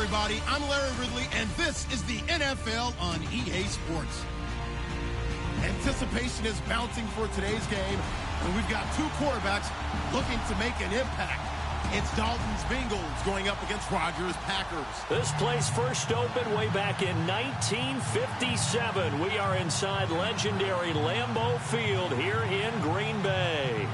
everybody. I'm Larry Ridley, and this is the NFL on EA Sports. Anticipation is bouncing for today's game, and we've got two quarterbacks looking to make an impact. It's Dalton's Bengals going up against Rodgers' Packers. This place first opened way back in 1957. We are inside legendary Lambeau Field here in Green Bay.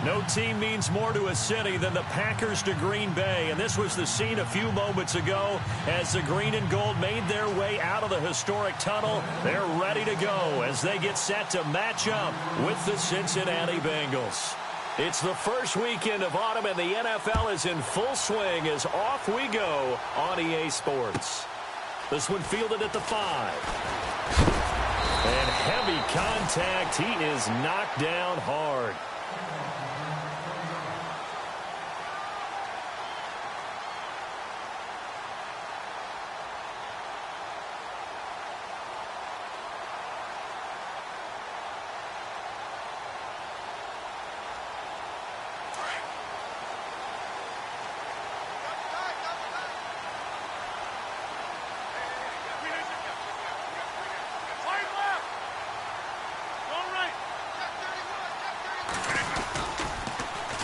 No team means more to a city than the Packers to Green Bay, and this was the scene a few moments ago as the green and gold made their way out of the historic tunnel. They're ready to go as they get set to match up with the Cincinnati Bengals. It's the first weekend of autumn, and the NFL is in full swing as off we go on EA Sports. This one fielded at the 5. And heavy contact. He is knocked down hard.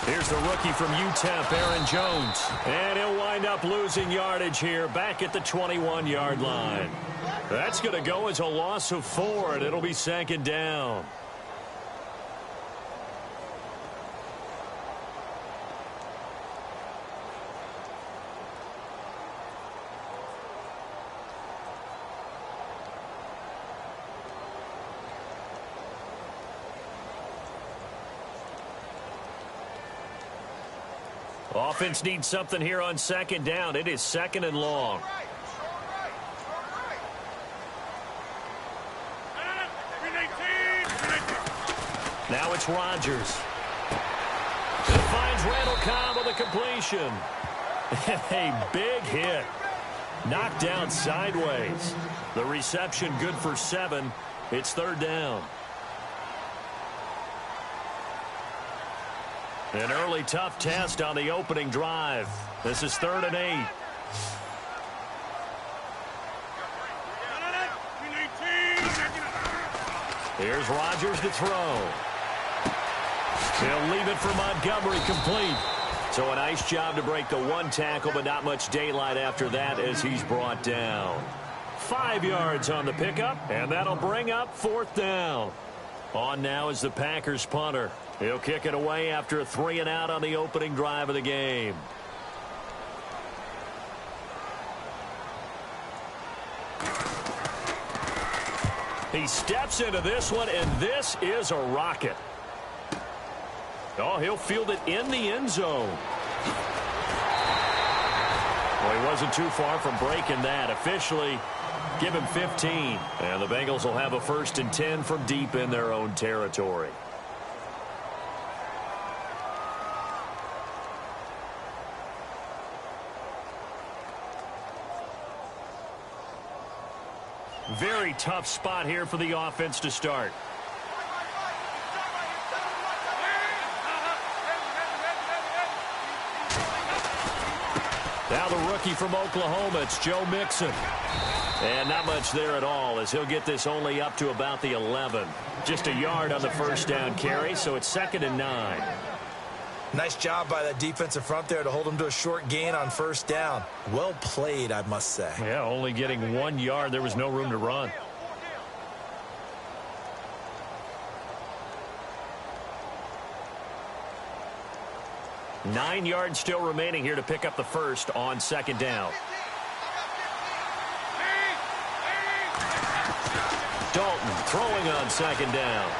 Here's the rookie from UTEP, Aaron Jones. And he'll wind up losing yardage here back at the 21-yard line. That's going to go as a loss of 4, and it'll be second down. Offense needs something here on second down. It is second and long. Now it's Rodgers. It finds Randall Cobb with a completion. A big hit. Knocked down sideways. The reception good for 7. It's third down. An early tough test on the opening drive. This is 3rd and 8. Here's Rodgers to throw. He'll leave it for Montgomery, complete. So a nice job to break the 1 tackle, but not much daylight after that as he's brought down. 5 yards on the pickup, and that'll bring up 4th down. On now is the Packers punter. He'll kick it away after a 3 and out on the opening drive of the game. He steps into this one, and this is a rocket. Oh, he'll field it in the end zone. Well, he wasn't too far from breaking that. Officially, give him 15. And the Bengals will have a 1st and 10 from deep in their own territory. Very tough spot here for the offense to start. Now the rookie from Oklahoma, it's Joe Mixon. And not much there at all as he'll get this only up to about the 11. Just a yard on the first down carry, so it's 2nd and 9. Nice job by that defensive front there to hold him to a short gain on first down. Well played, I must say. Yeah, only getting 1 yard. There was no room to run. Nine yards still remaining here to pick up the first on second down. Dalton throwing on second down.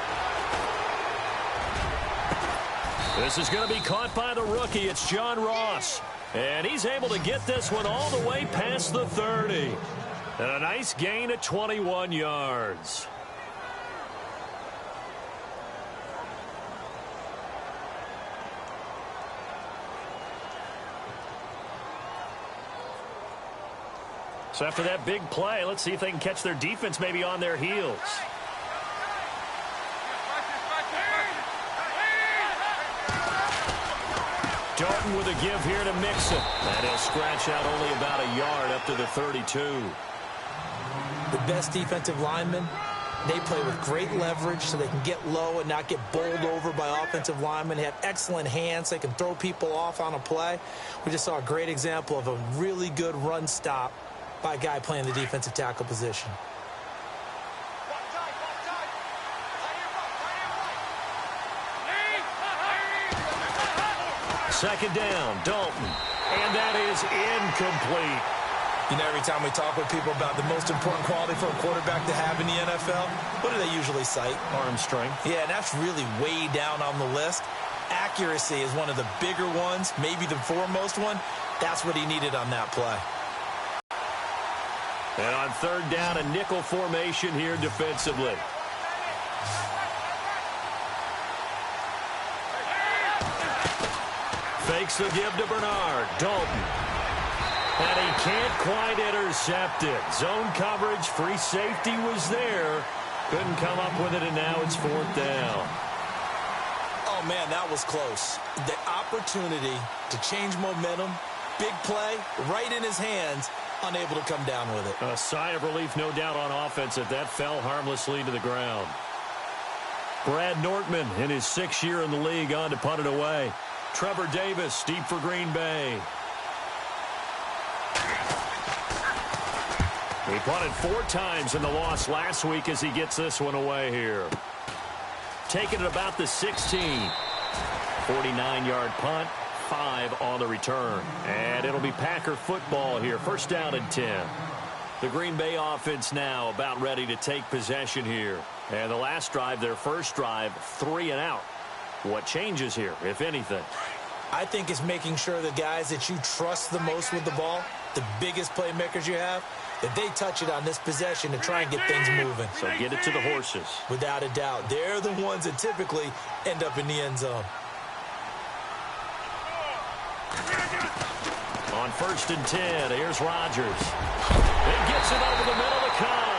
This is going to be caught by the rookie. It's John Ross. And he's able to get this one all the way past the 30. And a nice gain at 21 yards. So after that big play, let's see if they can catch their defense maybe on their heels. Dalton with a give here to Mixon. And he'll scratch out only about a yard up to the 32. The best defensive linemen, they play with great leverage so they can get low and not get bowled over by offensive linemen. They have excellent hands. They can throw people off on a play. We just saw a great example of a really good run stop by a guy playing the defensive tackle position. Second down, Dalton. And that is incomplete. You know, every time we talk with people about the most important quality for a quarterback to have in the NFL, what do they usually cite? Arm strength. Yeah, and that's really way down on the list. Accuracy is one of the bigger ones, maybe the foremost one. That's what he needed on that play. And on third down, a nickel formation here defensively. Fakes the give to Bernard. Dalton. And he can't quite intercept it. Zone coverage, free safety was there. Couldn't come up with it, and now it's fourth down. Oh, man, that was close. The opportunity to change momentum, big play, right in his hands, unable to come down with it. A sigh of relief, no doubt, on offense if that fell harmlessly to the ground. Brad Nortman, in his 6th year in the league, on to punt it away. Trevor Davis, deep for Green Bay. He punted 4 times in the loss last week as he gets this one away here. Taking it about the 16. 49-yard punt, 5 on the return. And it'll be Packer football here. First down and 10. The Green Bay offense now about ready to take possession here. And the last drive, their first drive, 3 and out. What changes here, if anything? I think it's making sure the guys that you trust the most with the ball, the biggest playmakers you have, that they touch it on this possession to try and get things moving. So get it to the horses. Without a doubt. They're the ones that typically end up in the end zone. On first and 10, here's Rodgers. He gets it over the middle to Cobb.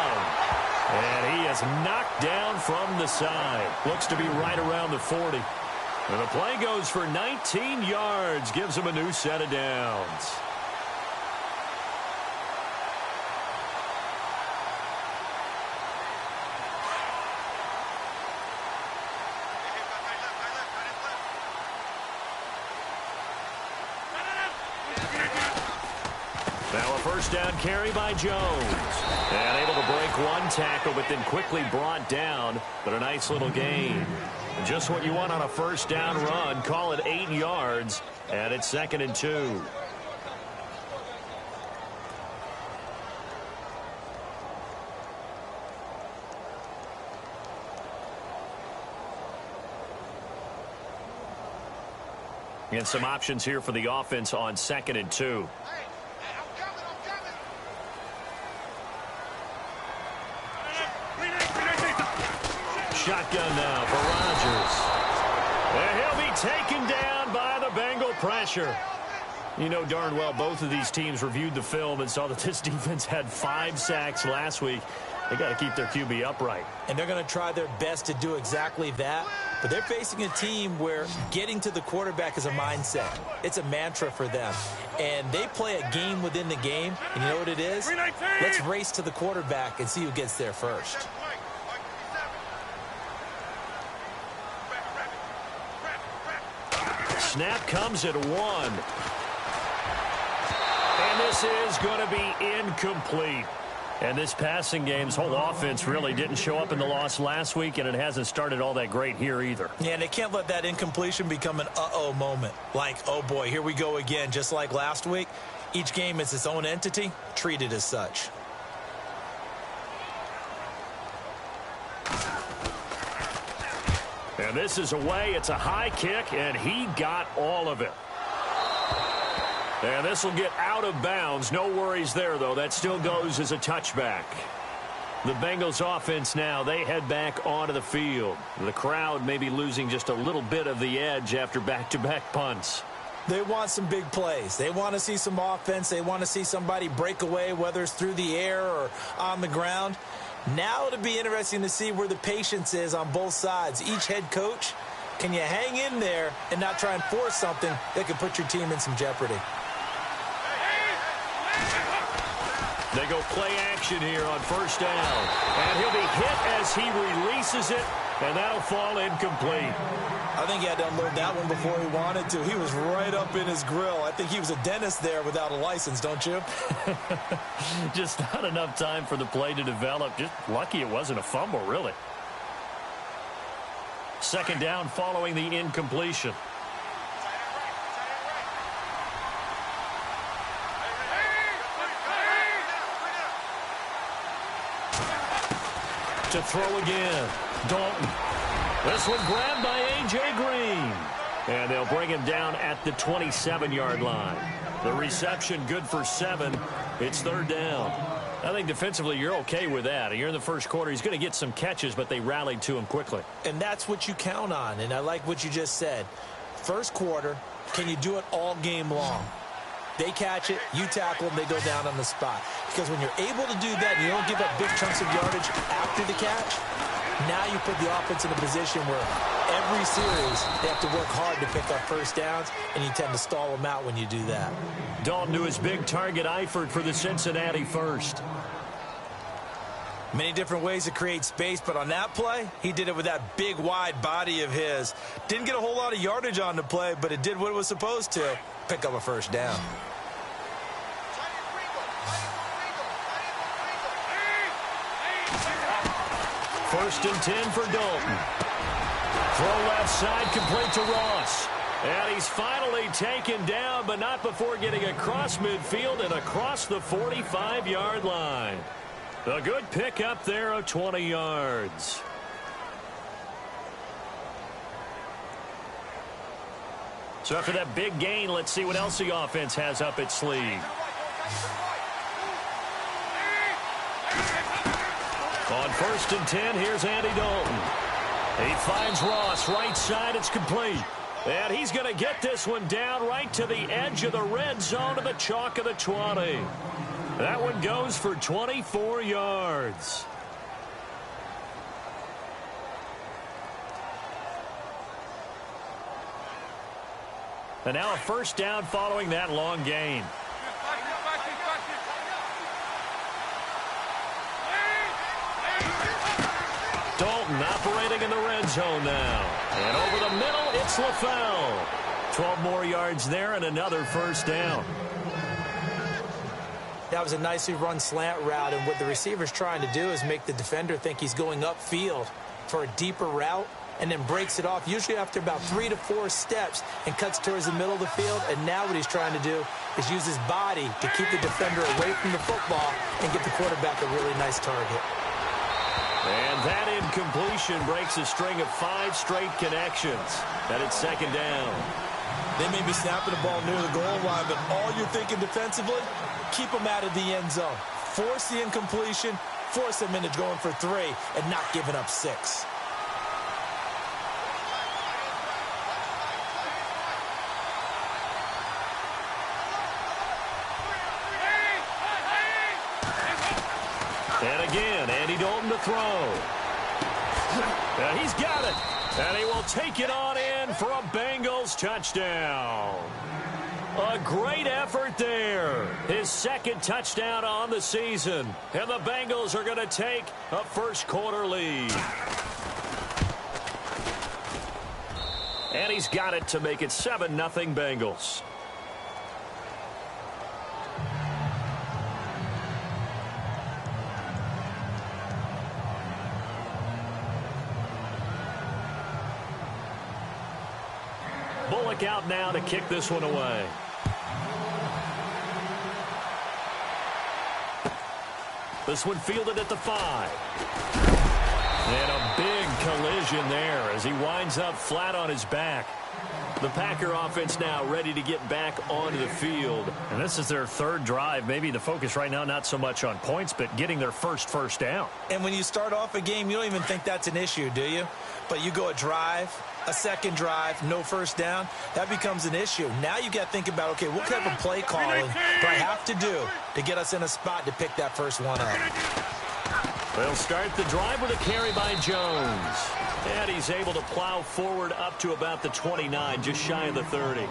And he is knocked down from the side. Looks to be right around the 40. And the play goes for 19 yards. Gives him a new set of downs. Now a first down carry by Jones. And able to break one tackle, but then quickly brought down. But a nice little gain. Just what you want on a first down run. Call it 8 yards. And it's 2nd and 2. And some options here for the offense on 2nd and 2. Shotgun now for Rodgers. And he'll be taken down by the Bengal pressure. You know darn well both of these teams reviewed the film and saw that this defense had 5 sacks last week. They got to keep their QB upright. And they're going to try their best to do exactly that. But they're facing a team where getting to the quarterback is a mindset. It's a mantra for them. And they play a game within the game. And you know what it is? Let's race to the quarterback and see who gets there first. Snap comes at 1. And this is going to be incomplete. And this passing game's whole offense really didn't show up in the loss last week, and it hasn't started all that great here either. Yeah, and they can't let that incompletion become an uh-oh moment. Like, oh boy, here we go again, just like last week. Each game is its own entity, treated as such. And this is away. It's a high kick, and he got all of it. And this will get out of bounds. No worries there, though. That still goes as a touchback. The Bengals offense now, they head back onto the field. The crowd may be losing just a little bit of the edge after back-to-back punts. They want some big plays. They want to see some offense. They want to see somebody break away, whether it's through the air or on the ground. Now it'll be interesting to see where the patience is on both sides. Each head coach Can you hang in there and not try and force something that could put your team in some jeopardy? They go play action here on first down. And he'll be hit as he releases it, and that'll fall incomplete. I think he had to unload that one before he wanted to. He was right up in his grill. I think he was a dentist there without a license, don't you? Just not enough time for the play to develop. Just lucky it wasn't a fumble, really. Second down following the incompletion. To throw again. Dalton. This one grabbed by A.J. Green. And they'll bring him down at the 27-yard line. The reception good for 7. It's third down. I think defensively you're okay with that. You're in the first quarter. He's going to get some catches, but they rallied to him quickly. And that's what you count on. And I like what you just said. First quarter, can you do it all game long? They catch it, you tackle them, they go down on the spot. Because when you're able to do that and you don't give up big chunks of yardage after the catch, now you put the offense in a position where every series they have to work hard to pick up first downs, and you tend to stall them out when you do that. Dalton to his big target, Eifert for the Cincinnati first. Many different ways to create space, but on that play, he did it with that big, wide body of his. Didn't get a whole lot of yardage on the play, but it did what it was supposed to. Pick up a first down. First and 10 for Dalton. Throw left side, complete to Ross. And he's finally taken down, but not before getting across midfield and across the 45-yard line. A good pickup there of 20 yards. So after that big gain, let's see what else the offense has up its sleeve. On first and 10, here's Andy Dalton. He finds Ross, right side, it's complete. And he's going to get this one down right to the edge of the red zone to the chalk of the 20. That one goes for 24 yards. And now a first down following that long gain. Dalton operating in the red zone now. And over the middle, it's LaFell. 12 more yards there and another first down. That was a nicely run slant route, and what the receiver's trying to do is make the defender think he's going upfield for a deeper route, and then breaks it off, usually after about 3 to 4 steps, and cuts towards the middle of the field. And now what he's trying to do is use his body to keep the defender away from the football and get the quarterback a really nice target. And that incompletion breaks a string of 5 straight connections. And it's second down. They may be snapping the ball near the goal line, but all you're thinking defensively, keep them out of the end zone. Force the incompletion, force them into going for 3, and not giving up 6. And again, Andy Dalton to throw. And he's got it. And he will take it on in for a Bengals touchdown. A great effort there. His second touchdown on the season. And the Bengals are going to take a first quarter lead. And he's got it to make it 7-0 Bengals. Bullock out now to kick this one away. This one fielded at the 5. And a big collision there as he winds up flat on his back. The Packer offense now ready to get back onto the field. And this is their third drive. Maybe the focus right now not so much on points, but getting their first down. And when you start off a game, you don't even think that's an issue, do you? But you go a drive, a second drive, no first down, that becomes an issue. Now you got to think about, okay, what type of play calling do I have to do to get us in a spot to pick that first one up? They'll start the drive with a carry by Jones. And he's able to plow forward up to about the 29, just shy of the 30.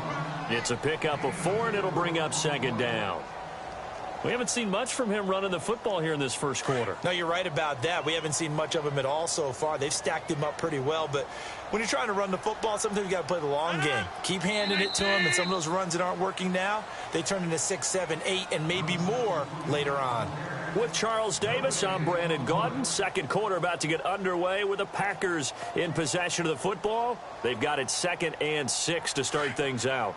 It's a pickup of 4, and it'll bring up second down. We haven't seen much from him running the football here in this first quarter. No, you're right about that. We haven't seen much of him at all so far. They've stacked him up pretty well, but when you're trying to run the football, sometimes you got to play the long game. Keep handing it to him, and some of those runs that aren't working now, they turn into 6, 7, 8, and maybe more later on. With Charles Davis, I'm Brandon Gaudin. Second quarter about to get underway with the Packers in possession of the football. They've got it 2nd and 6 to start things out.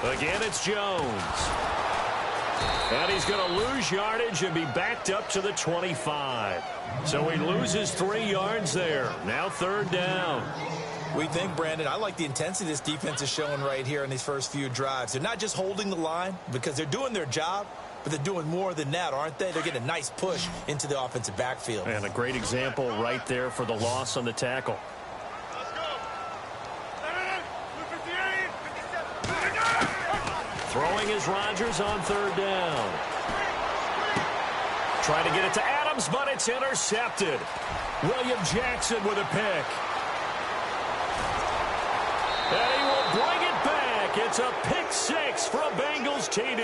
Again, it's Jones. And he's going to lose yardage and be backed up to the 25. So he loses 3 yards there. Now 3rd down. We think, Brandon, I like the intensity this defense is showing right here in these first few drives. They're not just holding the line because they're doing their job, but they're doing more than that, aren't they? They're getting a nice push into the offensive backfield. And a great example right there for the loss on the tackle. Throwing is Rodgers on 3rd down. Trying to get it to Adams, but it's intercepted. William Jackson with a pick. And he will bring it back. It's a pick 6 for a Bengals TD.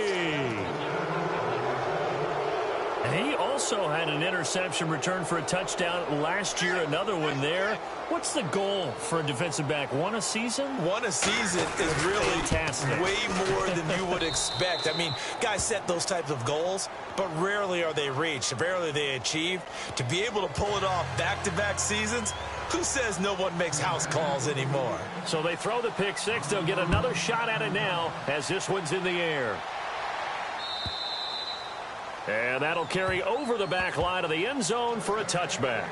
And he also had an interception return for a touchdown last year, another one there. What's the goal for a defensive back? 1 a season? 1 a season is really fantastic. Way more than you would expect. I mean, guys set those types of goals, but rarely are they reached, rarely are they achieved. To be able to pull it off back-to-back seasons, who says no one makes house calls anymore? So they throw the pick 6. They'll get another shot at it now as this one's in the air. And that'll carry over the back line of the end zone for a touchback.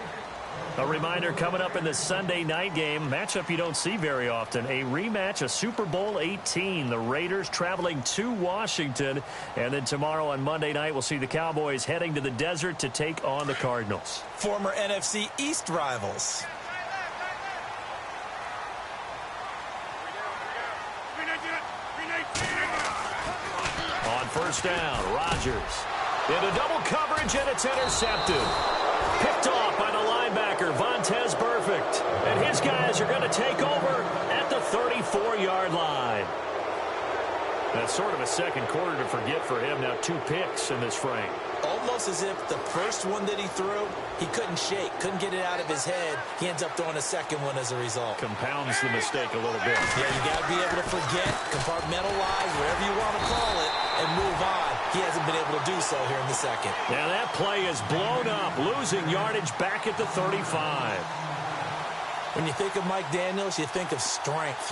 A reminder coming up in the Sunday night game, matchup you don't see very often, a rematch of Super Bowl 18. The Raiders traveling to Washington. And then tomorrow on Monday night, we'll see the Cowboys heading to the desert to take on the Cardinals. Former NFC East rivals. On 1st down, Rodgers. Into double coverage, and it's intercepted. Picked off by the linebacker, Vontaze Burfict. And his guys are going to take over at the 34-yard line. That's sort of a second quarter to forget for him. Now 2 picks in this frame. Almost as if the first one that he threw, he couldn't shake, couldn't get it out of his head. He ends up throwing a second one as a result. Compounds the mistake a little bit. Yeah, you got to be able to forget, compartmentalize, whatever you want to call it, and move on. He hasn't been able to do so here in the second. Now that play is blown up, losing yardage back at the 35. When you think of Mike Daniels, you think of strength.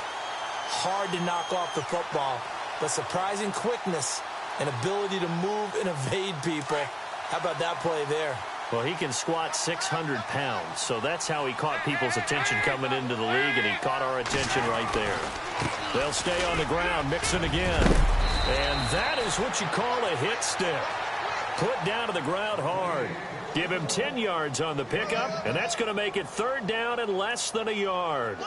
Hard to knock off the football, but surprising quickness and ability to move and evade people. How about that play there? Well, he can squat 600 pounds, so that's how he caught people's attention coming into the league, and he caught our attention right there. They'll stay on the ground, Mixon again. And that is what you call a hit stick. Put down to the ground hard. Give him 10 yards on the pickup, and that's going to make it 3rd down and less than a yard.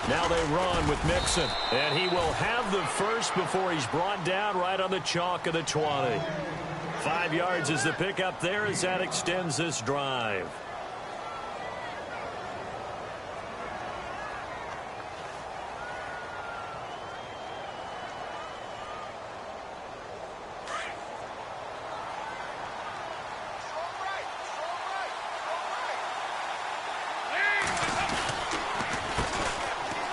Now they run with Mixon, and he will have the first before he's brought down right on the chalk of the 20. 5 yards is the pickup there as that extends this drive.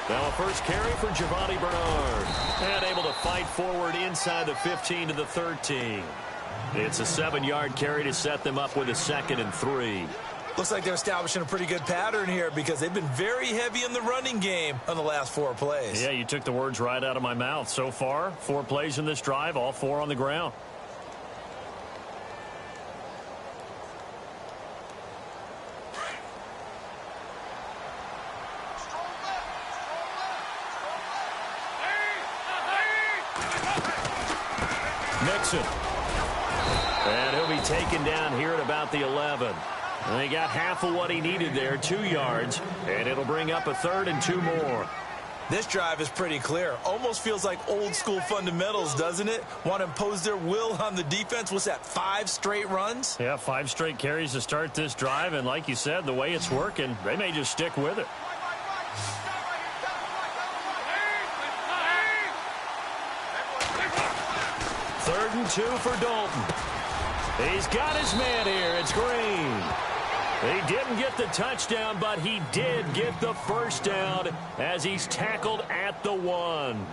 Now a first carry for Giovanni Bernard. And able to fight forward inside the 15 to the 13. It's a 7-yard carry to set them up with a 2nd and 3. Looks like they're establishing a pretty good pattern here because they've been very heavy in the running game on the last 4 plays. Yeah, you took the words right out of my mouth. So far, 4 plays in this drive, all 4 on the ground. Mixon. And he'll be taken down here at about the 11. And he got half of what he needed there, 2 yards, and it'll bring up a 3rd and 2 more. This drive is pretty clear. Almost feels like old school fundamentals, doesn't it? Want to impose their will on the defense. What's that, 5 straight runs? Yeah, 5 straight carries to start this drive, and like you said, the way it's working, they may just stick with it. Third and 2 for Dalton. He's got his man here. It's Green. He didn't get the touchdown, but he did get the first down as he's tackled at the 1.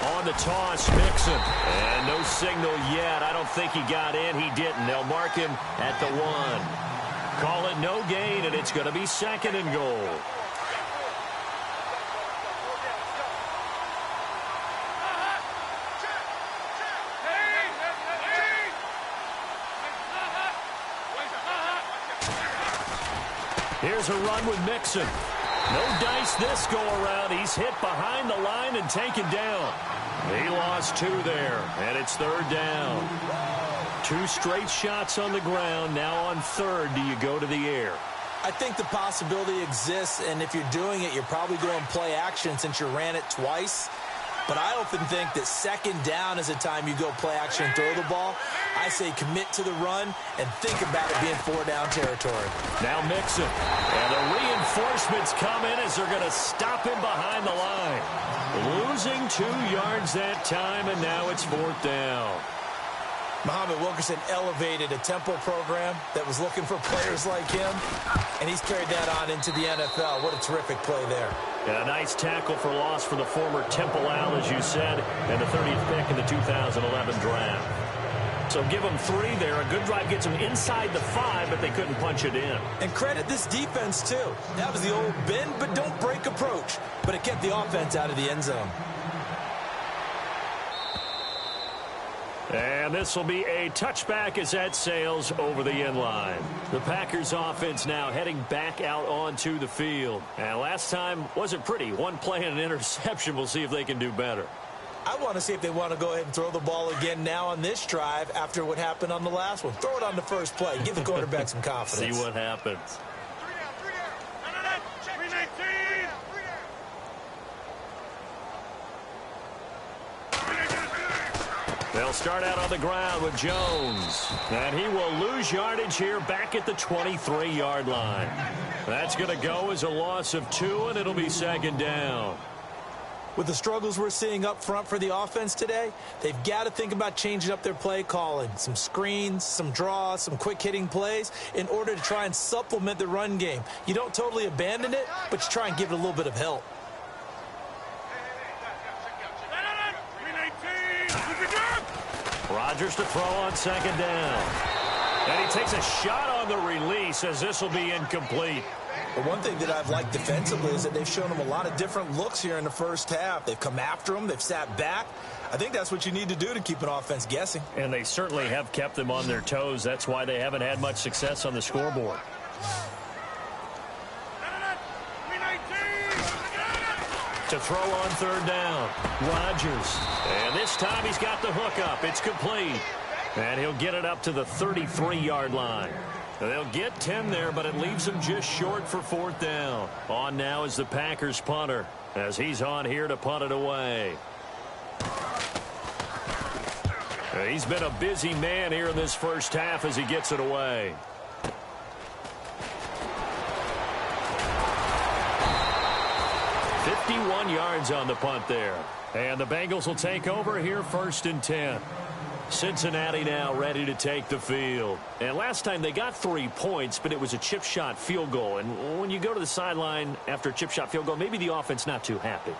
On the toss, Mixon. And no signal yet. I don't think he got in. He didn't. They'll mark him at the 1. Call it no gain, and it's going to be 2nd and goal. Here's a run with Mixon. No dice this go around. He's hit behind the line and taken down. He lost 2 there, and it's 3rd down. 2 straight shots on the ground. Now on 3rd, do you go to the air? I think the possibility exists, and if you're doing it, you're probably going play action since you ran it twice. But I often think that 2nd down is a time you go play action and throw the ball. I say commit to the run and think about it being 4-down territory. Now Mixon. And the reinforcements come in as they're going to stop him behind the line. Losing 2 yards that time, and now it's 4th down. Muhammad Wilkerson elevated a tempo program that was looking for players like him, and he's carried that on into the NFL. What a terrific play there. A nice tackle for loss for the former Temple Owl, as you said, and the 30th pick in the 2011 draft. So give them 3 there. A good drive gets them inside the 5, but they couldn't punch it in. And credit this defense, too. That was the old bend but don't break approach, but it kept the offense out of the end zone. And this will be a touchback as that sails over the end line. The Packers offense now heading back out onto the field. And last time wasn't pretty. 1 play and an interception. We'll see if they can do better. I want to see if they want to go ahead and throw the ball again now on this drive after what happened on the last one. Throw it on the first play. Give the quarterback some confidence. See what happens. They'll start out on the ground with Jones. And he will lose yardage here back at the 23-yard line. That's going to go as a loss of 2, and it'll be 2nd down. With the struggles we're seeing up front for the offense today, they've got to think about changing up their play calling. Some screens, some draws, some quick-hitting plays in order to try and supplement the run game. You don't totally abandon it, but you try and give it a little bit of help. Rodgers to throw on 2nd down. And he takes a shot on the release as this will be incomplete. But one thing that I've liked defensively is that they've shown him a lot of different looks here in the first half. They've come after him. They've sat back. I think that's what you need to do to keep an offense guessing. And they certainly have kept them on their toes. That's why they haven't had much success on the scoreboard. To throw on 3rd down, Rodgers. And this time he's got the hook up. It's complete. And he'll get it up to the 33-yard line. They'll get 10 there, but it leaves them just short for 4th down. On now is the Packers punter, as he's on here to punt it away. He's been a busy man here in this first half as he gets it away. $51 yards on the punt there. And the Bengals will take over here 1st and 10. Cincinnati now ready to take the field. And last time they got 3 points, but it was a chip shot field goal. And when you go to the sideline after a chip shot field goal, maybe the offense not too happy.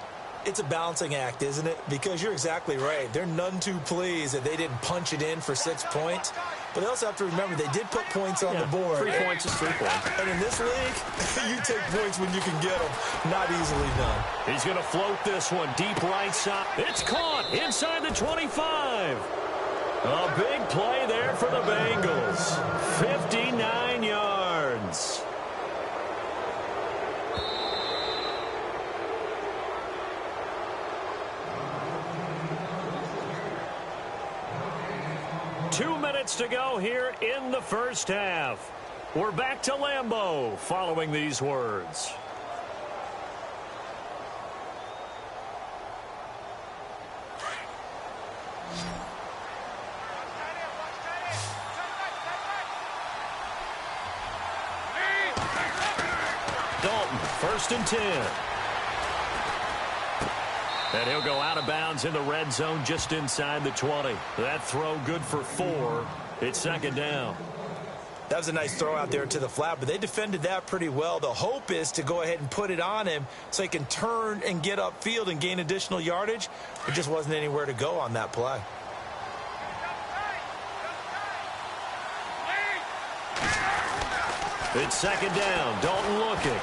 It's a balancing act, isn't it? Because you're exactly right. They're none too pleased that they didn't punch it in for 6 points. But they also have to remember they did put points on the board. 3 points is 3 points. And in this league, you take points when you can get them. Not easily done. He's going to float this one deep right side. It's caught inside the 25. A big play there for the Bengals. 59 yards. Two minutes to go here in the first half. We're back to Lambeau following these words. Dalton, 1st and 10. And he'll go out of bounds in the red zone just inside the 20. That throw good for 4. It's 2nd down. That was a nice throw out there to the flat, but they defended that pretty well. The hope is to go ahead and put it on him so he can turn and get upfield and gain additional yardage. There just wasn't anywhere to go on that play. It's 2nd down. Dalton looking.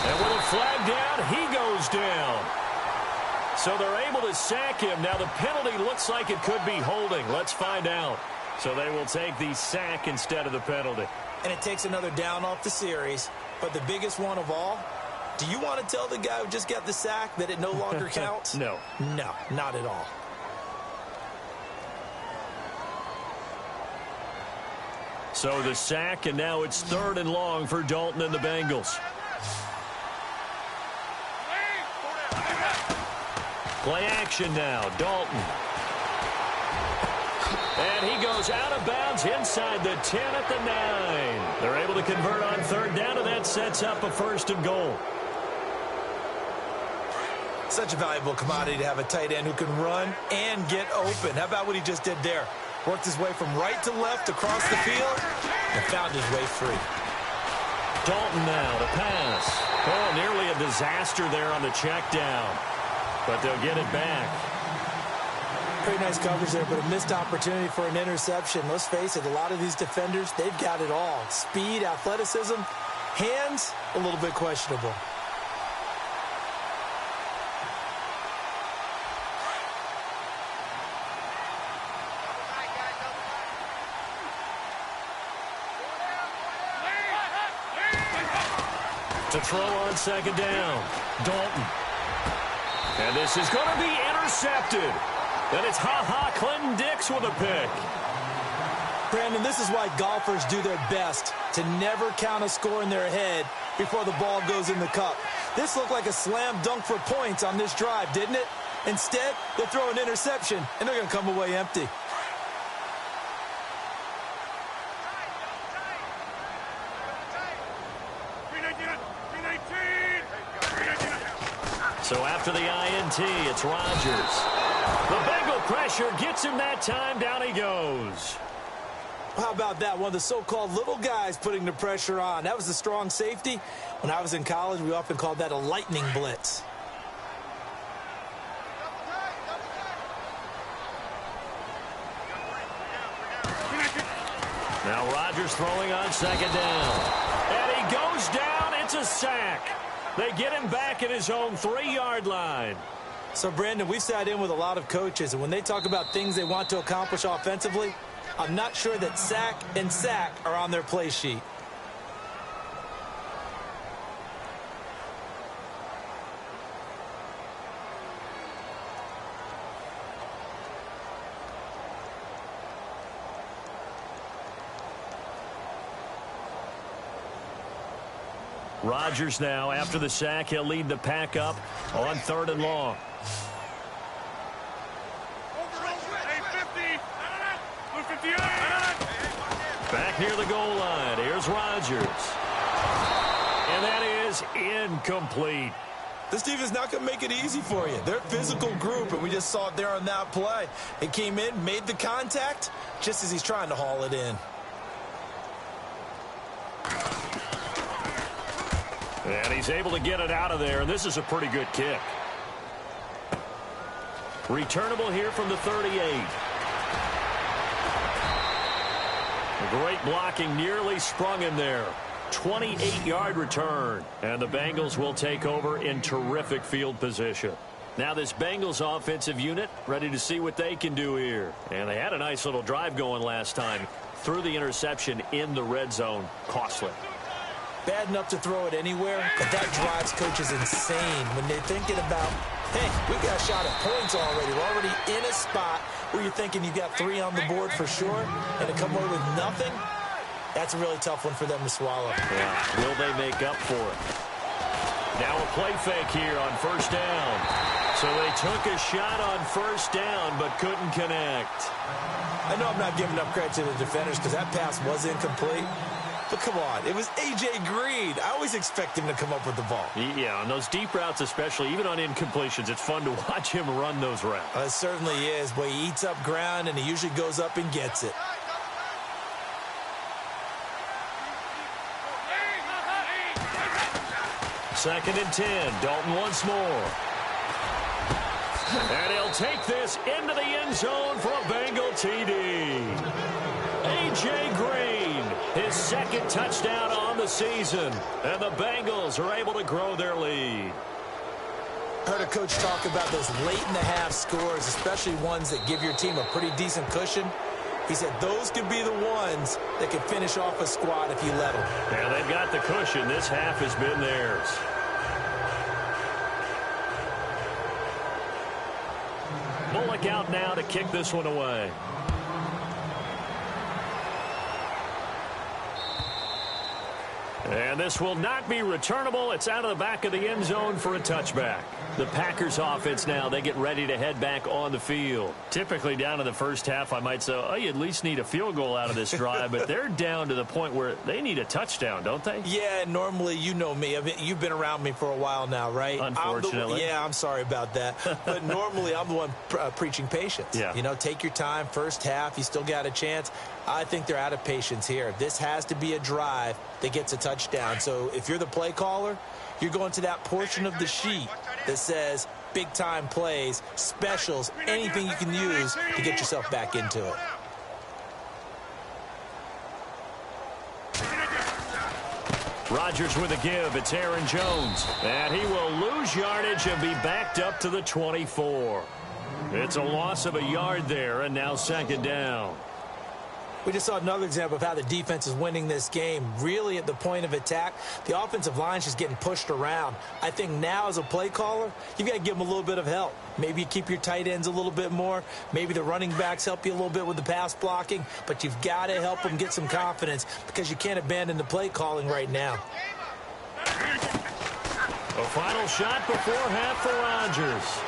And with a flag down, he goes down. So they're able to sack him. Now the penalty looks like it could be holding. Let's find out. So they will take the sack instead of the penalty. And it takes another down off the series. But the biggest one of all, do you want to tell the guy who just got the sack that it no longer counts? No. No, not at all. So the sack, and now it's 3rd and long for Dalton and the Bengals. Play action now. Dalton. And he goes out of bounds inside the 10 at the 9. They're able to convert on 3rd down, and that sets up a 1st and goal. Such a valuable commodity to have a tight end who can run and get open. How about what he just did there? Worked his way from right to left across the field and found his way free. Dalton now to pass. Oh, nearly a disaster there on the check down. But they'll get it back. Pretty nice coverage there, but a missed opportunity for an interception. Let's face it, a lot of these defenders, they've got it all. Speed, athleticism, hands, a little bit questionable. To throw on 2nd down. Dalton. And this is going to be intercepted. And it's Clinton Dix with a pick. Brandon, this is why golfers do their best to never count a score in their head before the ball goes in the cup. This looked like a slam dunk for points on this drive, didn't it? Instead, they'll throw an interception, and they're going to come away empty. So after the INT, it's Rodgers. The Bengal pressure gets him that time. Down he goes. How about that? One of the so-called little guys putting the pressure on. That was the strong safety. When I was in college, we often called that a lightning blitz. Now Rodgers throwing on 2nd down. And he goes down. It's a sack. They get him back at his own 3-yard line. So, Brandon, we've sat in with a lot of coaches, and when they talk about things they want to accomplish offensively, I'm not sure that sack and sack are on their play sheet. Rodgers now, after the sack, he'll lead the pack up on 3rd and long. Back near the goal line. Here's Rodgers. And that is incomplete. This defense is not going to make it easy for you. They're a physical group, and we just saw it there on that play. It came in, made the contact, just as he's trying to haul it in. And he's able to get it out of there, and this is a pretty good kick. Returnable here from the 38. Great blocking, nearly sprung him there. 28-yard return, and the Bengals will take over in terrific field position. Now this Bengals offensive unit ready to see what they can do here. And they had a nice little drive going last time. Threw the interception in the red zone. Costly. Bad enough to throw it anywhere, but that drives coaches insane when they're thinking about, hey, we got a shot at points already. We're already in a spot where you're thinking you got 3 on the board for sure, and to come away with nothing, that's a really tough one for them to swallow. Yeah. Will they make up for it? Now a play fake here on first down. So they took a shot on first down, but couldn't connect. I know I'm not giving up credit to the defenders because that pass was incomplete. But come on, it was A.J. Green. I always expect him to come up with the ball. Yeah, on those deep routes especially, even on incompletions, it's fun to watch him run those routes. It certainly is, but he eats up ground, and he usually goes up and gets it. Second and 10. Dalton once more. And he'll take this into the end zone for a Bengal TD. A.J. Green, his second touchdown on the season. And the Bengals are able to grow their lead. I heard a coach talk about those late-in-the-half scores, especially ones that give your team a pretty decent cushion. He said those could be the ones that can finish off a squad if you let them. Yeah, they've got the cushion. This half has been theirs. Bullock out now to kick this one away. And this will not be returnable. It's out of the back of the end zone for a touchback. The Packers offense now, they get ready to head back on the field. Typically down in the first half, I might say, oh, you at least need a field goal out of this drive, but they're down to the point where they need a touchdown, don't they? Yeah, normally, you know me. I mean, you've been around me for a while now, right? Unfortunately. I'm sorry about that. But normally, I'm the one preaching patience. Yeah. You know, take your time. First half, you still got a chance. I think they're out of patience here. This has to be a drive that gets a touchdown. So if you're the play caller, you're going to that portion of the sheet that says big-time plays, specials, anything you can use to get yourself back into it. Rodgers with a give. It's Aaron Jones. And he will lose yardage and be backed up to the 24. It's a loss of a yard there, and now second down. We just saw another example of how the defense is winning this game. Really at the point of attack, the offensive line is just getting pushed around. I think now as a play caller, you've got to give them a little bit of help. Maybe you keep your tight ends a little bit more. Maybe the running backs help you a little bit with the pass blocking. But you've got to help them get some confidence because you can't abandon the play calling right now. A final shot before half for Rodgers.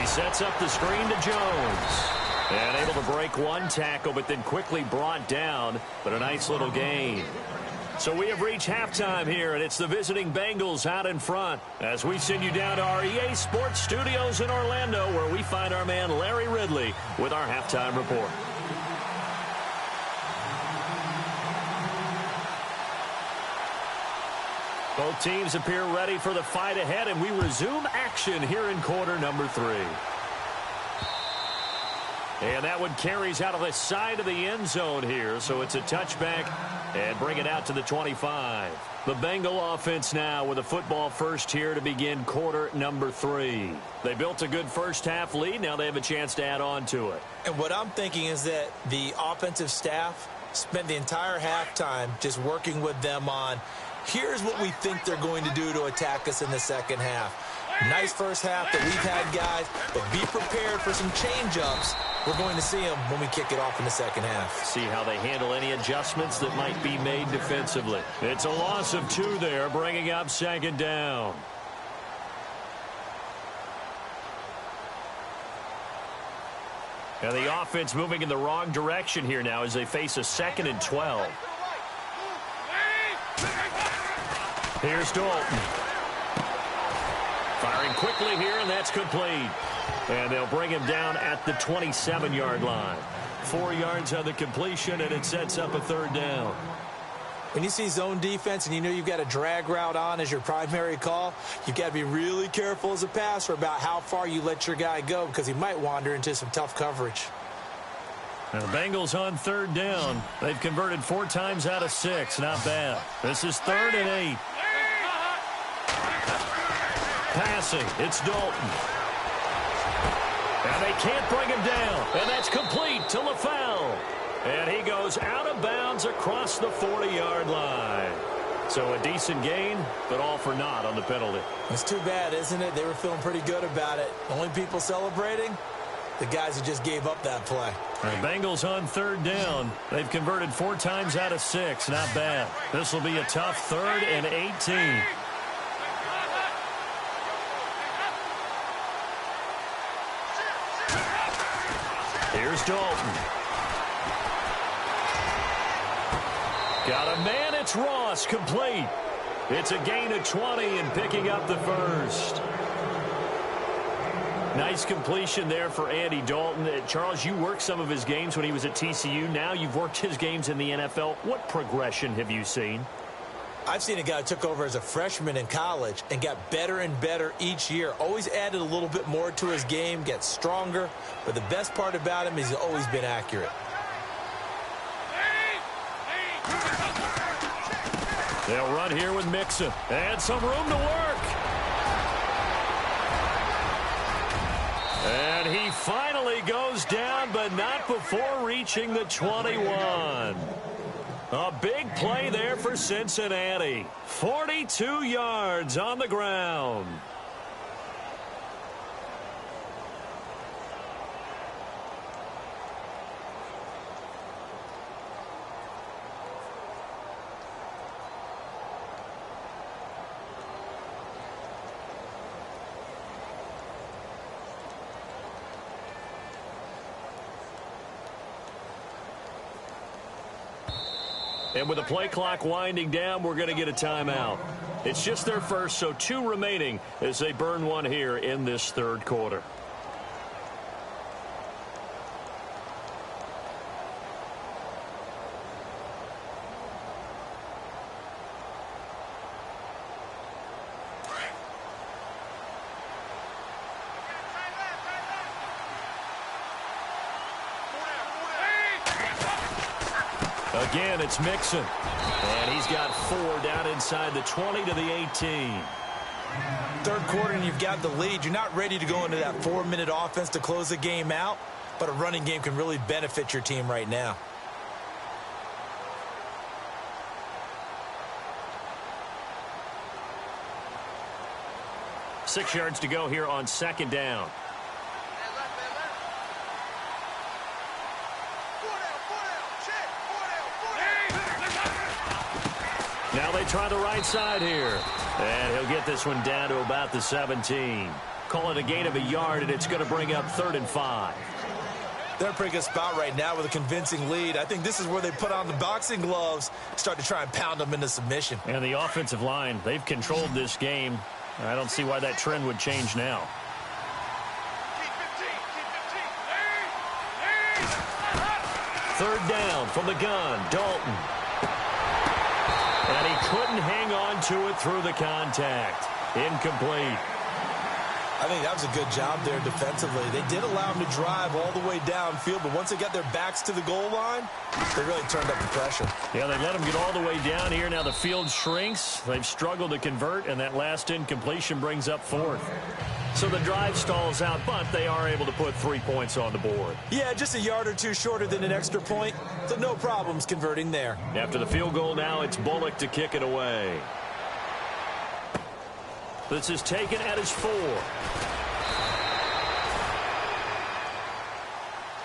He sets up the screen to Jones. And able to break one tackle, but then quickly brought down. But a nice little gain. So we have reached halftime here, and it's the visiting Bengals out in front. As we send you down to our EA Sports Studios in Orlando, where we find our man Larry Ridley with our halftime report. Both teams appear ready for the fight ahead, and we resume action here in quarter number 3. And that one carries out of the side of the end zone here. So it's a touchback and bring it out to the 25. The Bengal offense now with a football first here to begin quarter number 3. They built a good first half lead. Now they have a chance to add on to it. And what I'm thinking is that the offensive staff spent the entire halftime just working with them on, here's what we think they're going to do to attack us in the second half. Nice first half that we've had, guys, but be prepared for some change-ups. We're going to see them when we kick it off in the second half. See how they handle any adjustments that might be made defensively. It's a loss of 2 there, bringing up second down. And the offense moving in the wrong direction here now as they face a 2nd and 12. Here's Dalton. Firing quickly here, and that's complete. And they'll bring him down at the 27-yard line. 4 yards on the completion, and it sets up a 3rd down. When you see zone defense and you know you've got a drag route on as your primary call, you've got to be really careful as a passer about how far you let your guy go because he might wander into some tough coverage. And the Bengals on 3rd down. They've converted 4 times out of 6. Not bad. This is 3rd and 8. Passing. It's Dalton. And they can't bring him down. And that's complete to LaFell. And he goes out of bounds across the 40-yard line. So a decent gain, but all for naught on the penalty. It's too bad, isn't it? They were feeling pretty good about it. Only people celebrating, the guys who just gave up that play. The Bengals on third down. They've converted 4 times out of 6. Not bad. This will be a tough 3rd and 18. Here's Dalton. Got a man. It's Ross, complete. It's a gain of 20 and picking up the first. Nice completion there for Andy Dalton. Charles, you worked some of his games when he was at TCU. Now you've worked his games in the NFL. What progression have you seen? I've seen a guy who took over as a freshman in college and got better and better each year. Always added a little bit more to his game, gets stronger. But the best part about him is he's always been accurate. They'll run here with Mixon. And some room to work. And he finally goes down, but not before reaching the 21. A big play there for Cincinnati. 42 yards on the ground. And with the play clock winding down, we're going to get a timeout. It's just their first, so 2 remaining as they burn one here in this 3rd quarter. Again, it's Mixon. And he's got 4 down inside the 20 to the 18. 3rd quarter and you've got the lead. You're not ready to go into that 4-minute offense to close the game out, but a running game can really benefit your team right now. Six yards to go here on 2nd down. Now they try the right side here. And he'll get this one down to about the 17. Call it a gain of a yard, and it's going to bring up 3rd and 5. They're in a pretty good spot right now with a convincing lead. I think this is where they put on the boxing gloves, start to try and pound them into submission. And the offensive line, they've controlled this game. I don't see why that trend would change now. Third down from the gun, Dalton. And he couldn't hang on to it through the contact. Incomplete. I think that was a good job there defensively. They did allow him to drive all the way downfield, but once they got their backs to the goal line, they really turned up the pressure. Yeah, they let him get all the way down here. Now the field shrinks. They've struggled to convert, and that last incompletion brings up 4th. So the drive stalls out, but they are able to put 3 points on the board. Yeah, just a yard or two shorter than an extra point, so no problems converting there. After the field goal now, it's Bullock to kick it away. This is taken at his 4.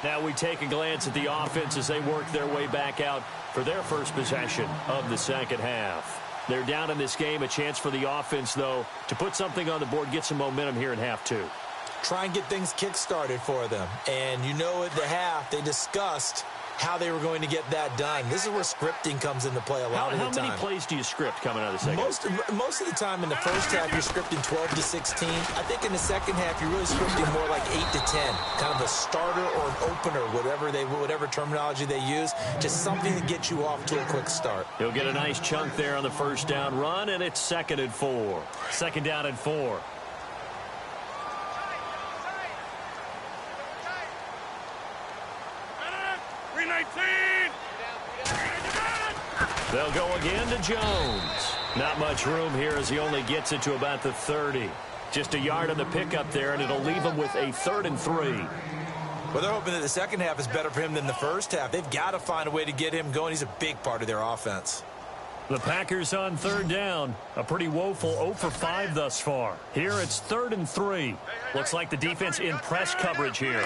Now we take a glance at the offense as they work their way back out for their first possession of the second half. They're down in this game. A chance for the offense, though, to put something on the board, get some momentum here in half 2. Try and get things kick-started for them. And you know at the half, they discussed how they were going to get that done. This is where scripting comes into play a lot of the time. How many plays do you script coming out of the second? Most of the time in the first half, you're scripting 12 to 16. I think in the second half, you're really scripting more like 8 to 10. Kind of a starter or an opener, whatever terminology they use. Just something to get you off to a quick start. He'll get a nice chunk there on the first down run, and it's 2nd and 4. 2nd down and 4. They'll go again to Jones. Not much room here as he only gets it to about the 30. Just a yard on the pickup there, and it'll leave them with a 3rd and 3. Well, they're hoping that the second half is better for him than the first half. They've got to find a way to get him going. He's a big part of their offense. The Packers on 3rd down. A pretty woeful 0 for 5 thus far. Here it's 3rd and 3. Looks like the defense in press coverage here.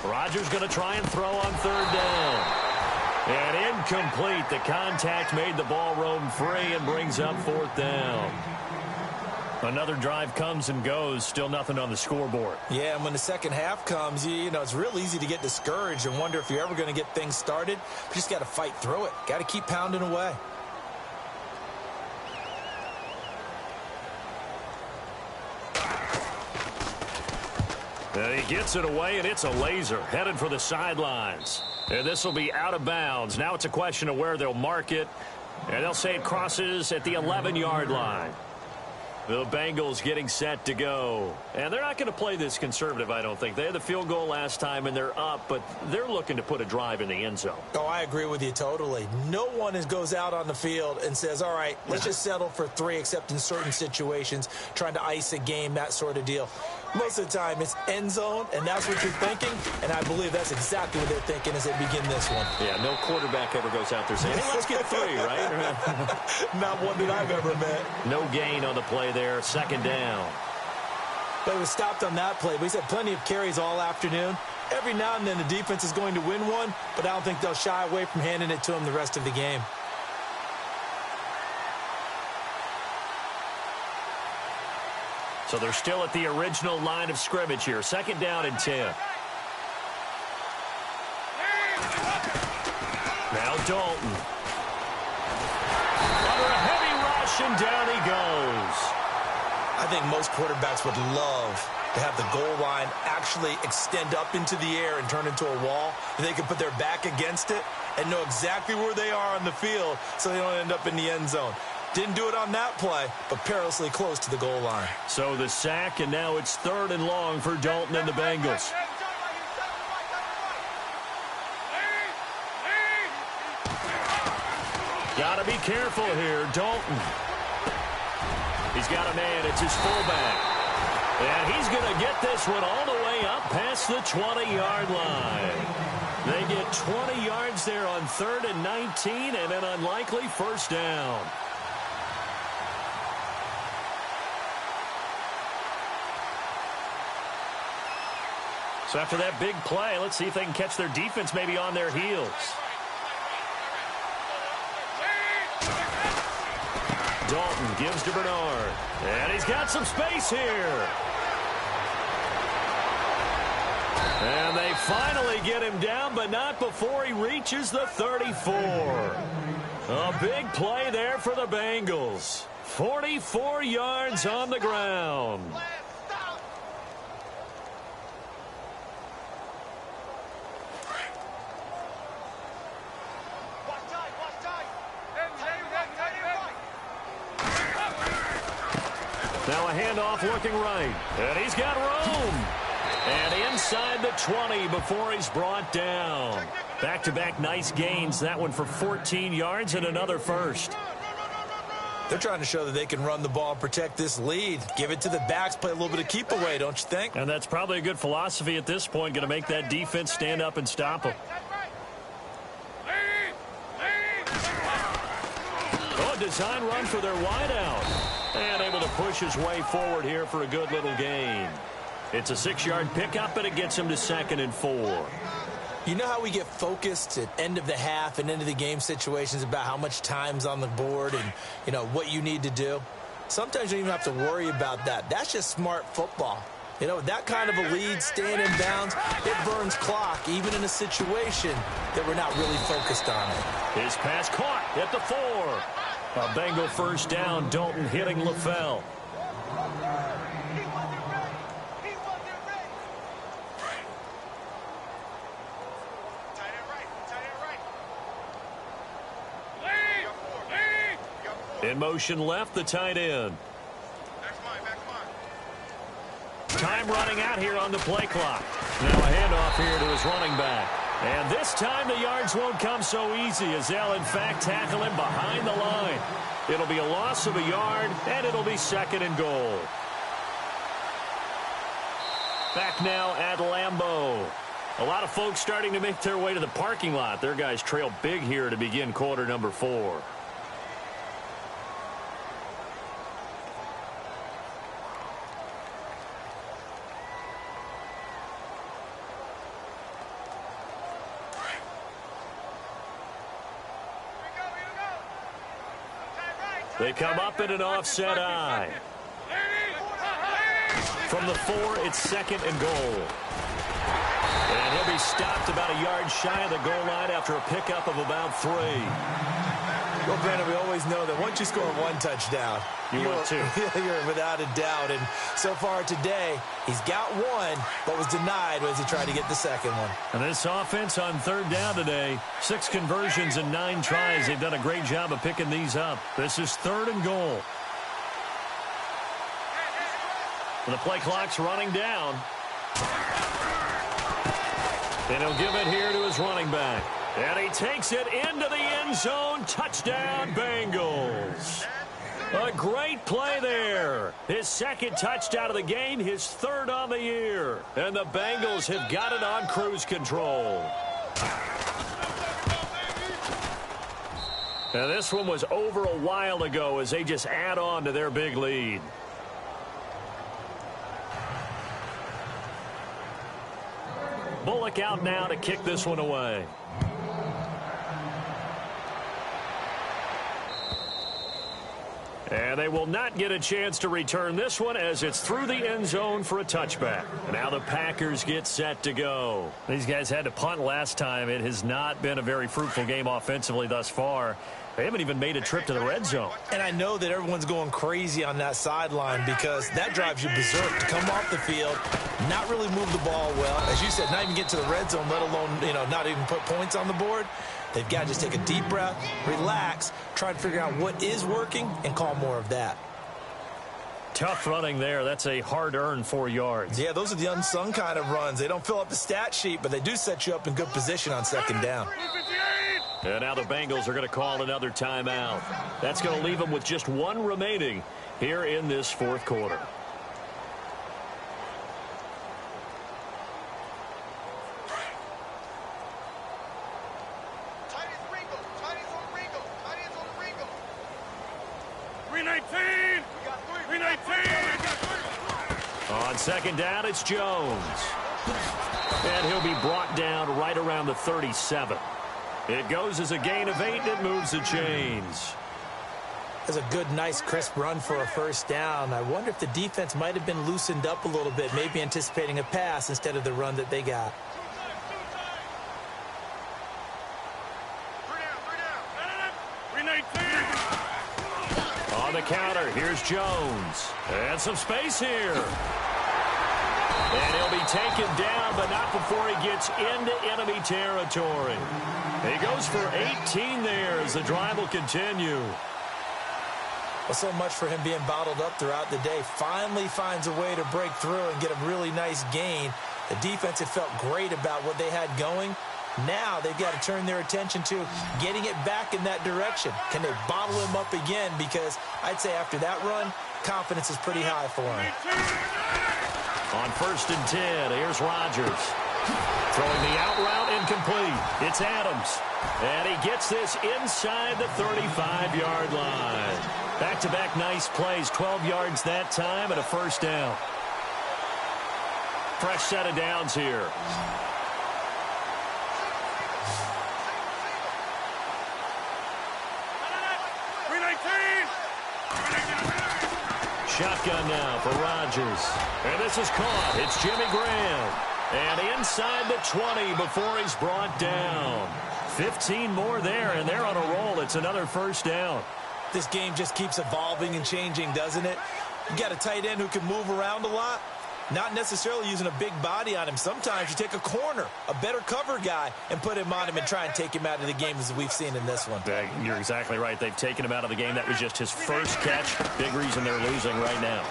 Rodgers going to try and throw on 3rd down. And incomplete. The contact made the ball roam free and brings up 4th down. Another drive comes and goes. Still nothing on the scoreboard. Yeah, and when the second half comes, you know, it's real easy to get discouraged and wonder if you're ever going to get things started. You just got to fight through it. Got to keep pounding away. He gets it away, and it's a laser headed for the sidelines. And this will be out of bounds. Now it's a question of where they'll mark it. And they'll say it crosses at the 11-yard line. The Bengals getting set to go. And they're not going to play this conservative, I don't think. They had the field goal last time, and they're up, but they're looking to put a drive in the end zone. Oh, I agree with you totally. No one goes out on the field and says, all right, let's just settle for 3, except in certain situations, trying to ice a game, that sort of deal. Most of the time, it's end zone, and that's what you're thinking, and I believe that's exactly what they're thinking as they begin this one. Yeah, no quarterback ever goes out there saying, hey, let's get 3, right? Not one that I've ever met. No gain on the play there, 2nd down. But it was stopped on that play. But he's had plenty of carries all afternoon. Every now and then the defense is going to win one, but I don't think they'll shy away from handing it to him the rest of the game. So they're still at the original line of scrimmage here. 2nd down and 10. Now Dalton. Under a heavy rush, and down he goes. I think most quarterbacks would love to have the goal line actually extend up into the air and turn into a wall. And they can put their back against it and know exactly where they are on the field so they don't end up in the end zone. Didn't do it on that play, but perilously close to the goal line. So the sack, and now it's 3rd and long for Dalton and the Bengals. Got to be careful here, Dalton. He's got a man. It's his fullback. And he's going to get this one all the way up past the 20-yard line. They get 20 yards there on 3rd and 19 and an unlikely 1st down. So after that big play, let's see if they can catch their defense maybe on their heels. Dalton gives to Bernard. And he's got some space here. And they finally get him down, but not before he reaches the 34. A big play there for the Bengals. 44 yards on the ground. Now a handoff looking right. And he's got room. And inside the 20 before he's brought down. Back-to-back nice gains. That one for 14 yards and another 1st. They're trying to show that they can run the ball and protect this lead. Give it to the backs, play a little bit of keep away, don't you think? And that's probably a good philosophy at this point. Going to make that defense stand up and stop them. Oh, a design run for their wideout. And able to push his way forward here for a good little gain. It's a 6-yard pickup, but it gets him to 2nd and 4. You know how we get focused at end of the half and end of the game situations about how much time's on the board and, you know, what you need to do? Sometimes you don't even have to worry about that. That's just smart football. You know, that kind of a lead, staying in bounds, it burns clock, even in a situation that we're not really focused on it. His pass caught at the 4. A Bengal 1st down. Dalton hitting LaFell. In motion left, the tight end. Time running out here on the play clock. Now a handoff here to his running back. And this time the yards won't come so easy as they'll in fact tackle him behind the line. It'll be a loss of a yard, and it'll be 2nd and goal. Back now at Lambeau. A lot of folks starting to make their way to the parking lot. Their guys trail big here to begin quarter number 4. They come up in an offset eye. From the 4, it's second and goal. And he'll be stopped about a yard shy of the goal line after a pickup of about 3. Well, Brandon, we always know that once you score one touchdown, you're 2. You're without a doubt. And so far today, he's got one, but was denied as he tried to get the second one. And this offense on third down today, 6 conversions and 9 tries. They've done a great job of picking these up. This is third and goal. And the play clock's running down. And he'll give it here to his running back. And he takes it into the end zone. Touchdown, Bengals. A great play there. His second touchdown of the game, his third on the year. And the Bengals have got it on cruise control. Now this one was over a while ago as they just add on to their big lead. Bullock out now to kick this one away. And they will not get a chance to return this one as it's through the end zone for a touchback. And now the Packers get set to go. These guys had to punt last time. It has not been a very fruitful game offensively thus far. They haven't even made a trip to the red zone. And I know that everyone's going crazy on that sideline because that drives you berserk to come off the field, not really move the ball well. As you said, not even get to the red zone, let alone, not even put points on the board. They've got to just take a deep breath, relax, try to figure out what is working, and call more of that. Tough running there. That's a hard-earned 4 yards. Yeah, those are the unsung kind of runs. They don't fill up the stat sheet, but they do set you up in good position on second down. And now the Bengals are going to call another timeout. That's going to leave them with just 1 remaining here in this fourth quarter. On second down, it's Jones. And he'll be brought down right around the 37. It goes as a gain of 8, and it moves the chains. That's a good, nice, crisp run for a first down. I wonder if the defense might have been loosened up a little bit, maybe anticipating a pass instead of the run that they got. On the counter, here's Jones. And some space here. And he'll be taken down, but not before he gets into enemy territory. He goes for 18 there as the drive will continue. Well, so much for him being bottled up throughout the day. Finally finds a way to break through and get a really nice gain. The defense had felt great about what they had going. Now they've got to turn their attention to getting it back in that direction. Can they bottle him up again? Because I'd say after that run, confidence is pretty high for him. On 1st and 10, here's Rodgers. Throwing the out route incomplete. It's Adams. And he gets this inside the 35-yard line. Back-to-back nice plays, 12 yards that time and a first down. Fresh set of downs here. Shotgun now for Rodgers. And this is caught. It's Jimmy Graham. And inside the 20 before he's brought down. 15 more there, and they're on a roll. It's another first down. This game just keeps evolving and changing, doesn't it? You got a tight end who can move around a lot. Not necessarily using a big body on him. Sometimes you take a corner, a better cover guy, and put him on him and try and take him out of the game as we've seen in this one. You're exactly right. They've taken him out of the game. That was just his first catch. Big reason they're losing right now.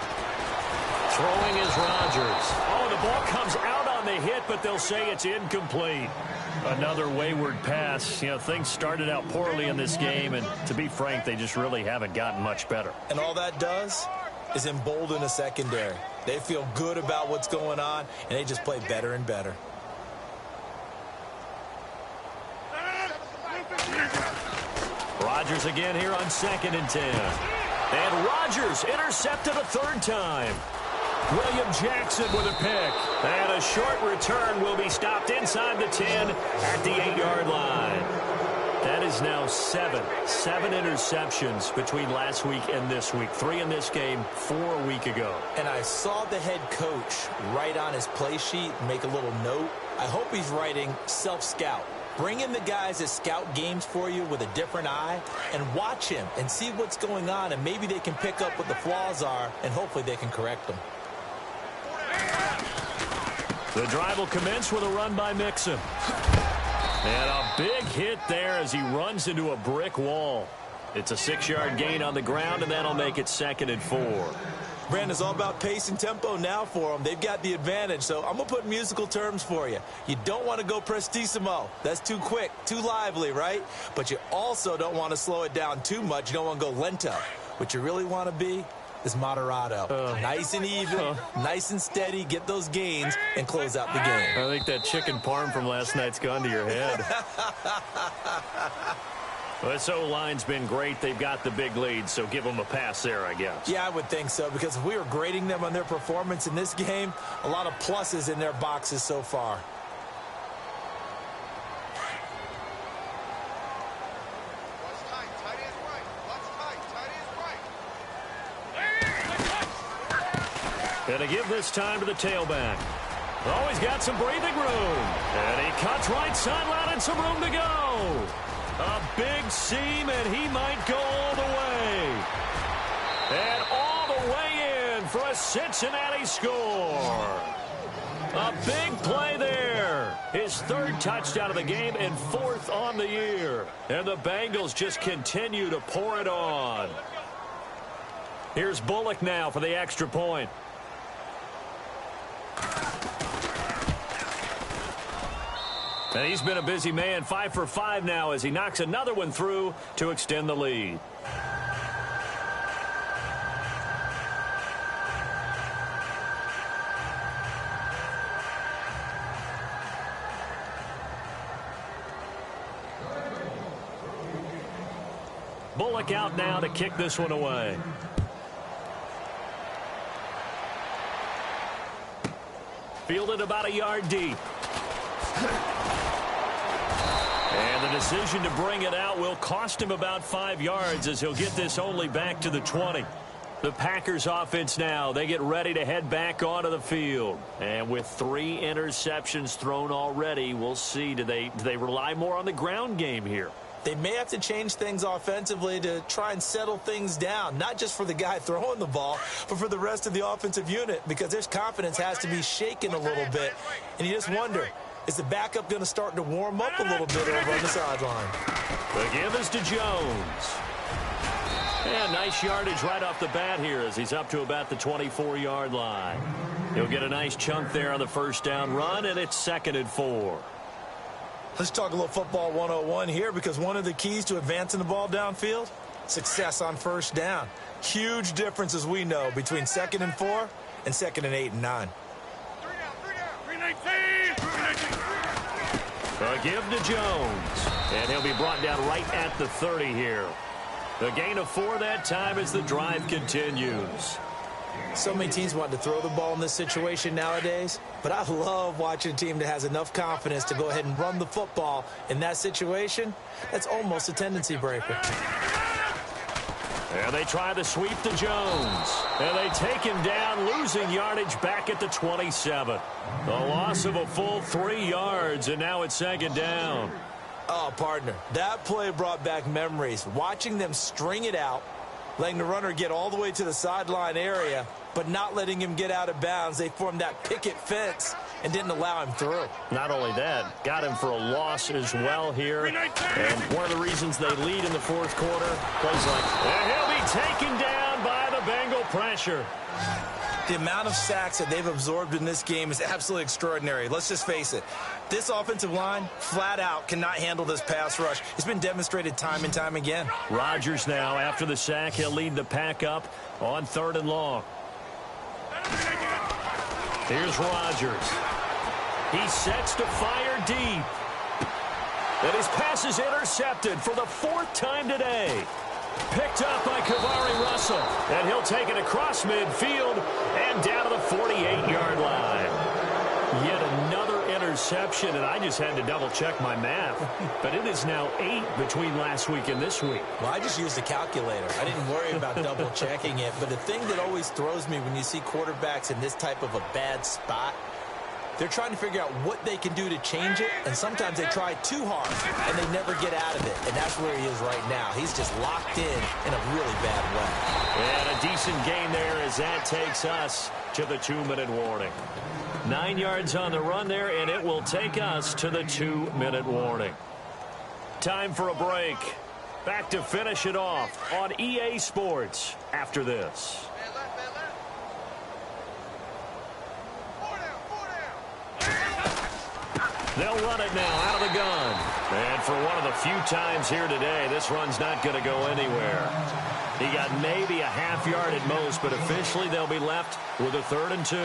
Throwing is Rodgers. Oh, the ball comes out on the hit, but they'll say it's incomplete. Another wayward pass. Things started out poorly in this game, and to be frank, they just really haven't gotten much better. And all that does, is embolden a secondary. They feel good about what's going on, and they just play better and better. Rodgers again here on 2nd and 10. And Rodgers intercepted a third time. William Jackson with a pick. And a short return will be stopped inside the 10 at the 8-yard line. That is now 7 interceptions between last week and this week. 3 in this game, 4 a week ago. And I saw the head coach write on his play sheet and make a little note. I hope he's writing self-scout. Bring in the guys that scout games for you with a different eye and watch him and see what's going on, and maybe they can pick up what the flaws are, and hopefully they can correct them. The drive will commence with a run by Mixon. And a big hit there as he runs into a brick wall. It's a 6-yard gain on the ground, and that'll make it 2nd and 4. Brandon, it's all about pace and tempo now for them. They've got the advantage, so I'm going to put musical terms for you. You don't want to go prestissimo. That's too quick, too lively, right? But you also don't want to slow it down too much. You don't want to go lento. What you really want to be is moderato. Nice and even, nice and steady, get those gains, and close out the game. I think that chicken parm from last night's gone to your head. Well, this O-line's been great. They've got the big lead, so give them a pass there, I guess. Yeah, I would think so, because if we were grading them on their performance in this game, a lot of pluses in their boxes so far. Gonna give this time to the tailback. Oh, he's got some breathing room. And he cuts right sideline and some room to go. A big seam, and he might go all the way. And all the way in for a Cincinnati score. A big play there. His 3rd touchdown of the game and 4th on the year. And the Bengals just continue to pour it on. Here's Bullock now for the extra point. And he's been a busy man, 5 for 5 now as he knocks another one through to extend the lead. Bullock out now to kick this one away. Fielded about a yard deep. And the decision to bring it out will cost him about 5 yards as he'll get this only back to the 20. The Packers offense now, they get ready to head back onto the field. And with 3 interceptions thrown already, we'll see, do they rely more on the ground game here? They may have to change things offensively to try and settle things down, not just for the guy throwing the ball, but for the rest of the offensive unit, because their confidence has to be shaken a little bit. And you just wonder, is the backup going to start to warm up a little bit over on the sideline? The give is to Jones. And nice yardage right off the bat here as he's up to about the 24-yard line. He'll get a nice chunk there on the 1st down run, and it's 2nd and 4. Let's talk a little football 101 here, because one of the keys to advancing the ball downfield, success on 1st down. Huge difference, as we know, between 2nd and 4 and 2nd and 8 and 9. A give to Jones. And he'll be brought down right at the 30 here. The gain of 4 that time as the drive continues. So many teams want to throw the ball in this situation nowadays, but I love watching a team that has enough confidence to go ahead and run the football in that situation. That's almost a tendency breaker. And they try the sweep to Jones. And they take him down, losing yardage back at the 27. The loss of a full 3 yards, and now it's 2nd down. Oh, partner, that play brought back memories. Watching them string it out, letting the runner get all the way to the sideline area, but not letting him get out of bounds. They formed that picket fence and didn't allow him through. Not only that, got him for a loss as well here. And one of the reasons they lead in the 4th quarter, plays like, and he'll be taken down by the Bengal pressure. The amount of sacks that they've absorbed in this game is absolutely extraordinary. Let's just face it. This offensive line, flat out, cannot handle this pass rush. It's been demonstrated time and time again. Rodgers now, after the sack, he'll lead the pack up on 3rd and long. Here's Rodgers. He sets to fire deep. And his pass is intercepted for the 4th time today. Picked up by Kavari Russell. And he'll take it across midfield and down to the 48-yard line. Yet another interception, and I just had to double-check my math. But it is now 8 between last week and this week. Well, I just used the calculator. I didn't worry about double-checking it. But the thing that always throws me when you see quarterbacks in this type of a bad spot, they're trying to figure out what they can do to change it, and sometimes they try too hard, and they never get out of it. And that's where he is right now. He's just locked in a really bad way. And a decent gain there as that takes us to the 2-minute warning. 9 yards on the run there, and it will take us to the 2-minute warning. Time for a break. Back to finish it off on EA Sports after this. They'll run it now out of the gun. And for one of the few times here today, this run's not going to go anywhere. He got maybe a half yard at most, but officially they'll be left with a 3rd and 2.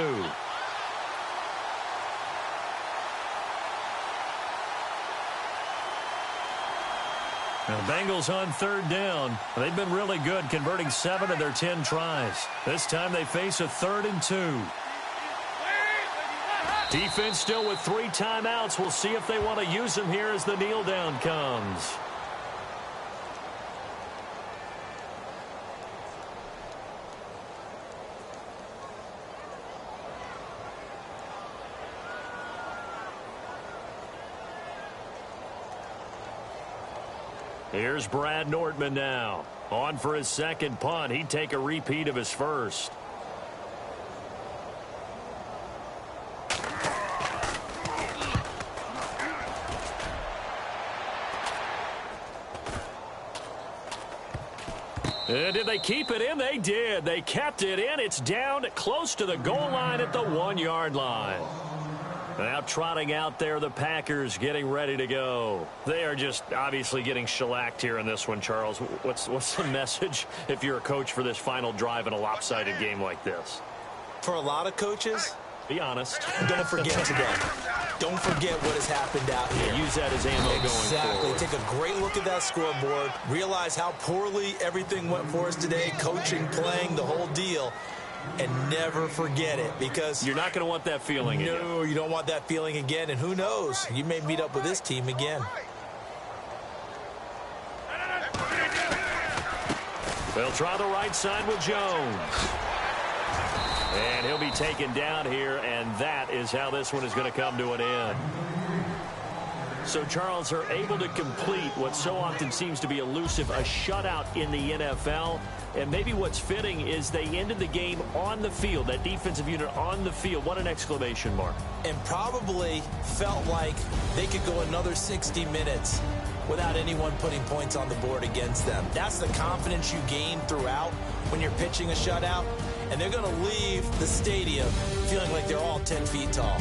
Now, Bengals on 3rd down. They've been really good, converting 7 of their 10 tries. This time they face a 3rd and 2. Defense still with 3 timeouts. We'll see if they want to use them here as the kneel down comes. Here's Brad Nortman now. On for his 2nd punt. He'd take a repeat of his first. And did they keep it in? They did. They kept it in. It's down close to the goal line at the 1-yard line. Now trotting out there, the Packers getting ready to go. They are just obviously getting shellacked here in this one, Charles. What's the message if you're a coach for this final drive in a lopsided game like this? For a lot of coaches, be honest. Don't forget today. Don't forget what has happened out here. Use that as ammo going forward. Exactly. Take a great look at that scoreboard. Realize how poorly everything went for us today. Coaching, playing, the whole deal. And never forget it, because you're not going to want that feeling again. No, you don't want that feeling again. And who knows? You may meet up with this team again. They'll try the right side with Jones. And he'll be taken down here, and that is how this one is going to come to an end. So, Charles, are able to complete what so often seems to be elusive, a shutout in the NFL. And maybe what's fitting is they ended the game on the field, that defensive unit on the field. What an exclamation mark. And probably felt like they could go another 60 minutes without anyone putting points on the board against them. That's the confidence you gain throughout when you're pitching a shutout. And they're going to leave the stadium feeling like they're all 10 feet tall.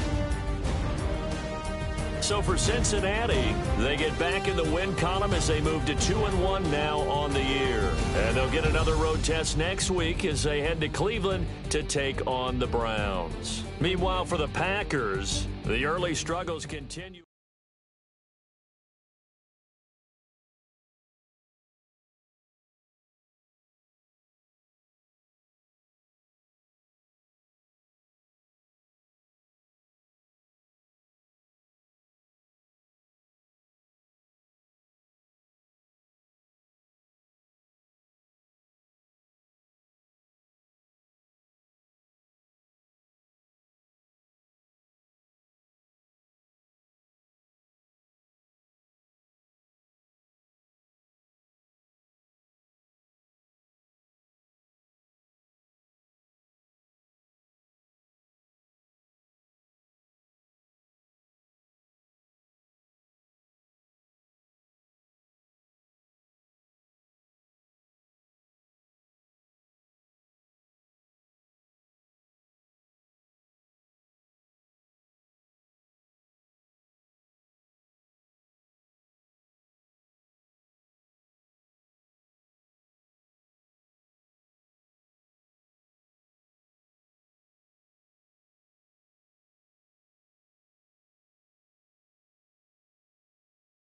So for Cincinnati, they get back in the win column as they move to 2-1 now on the year. And they'll get another road test next week as they head to Cleveland to take on the Browns. Meanwhile, for the Packers, the early struggles continue.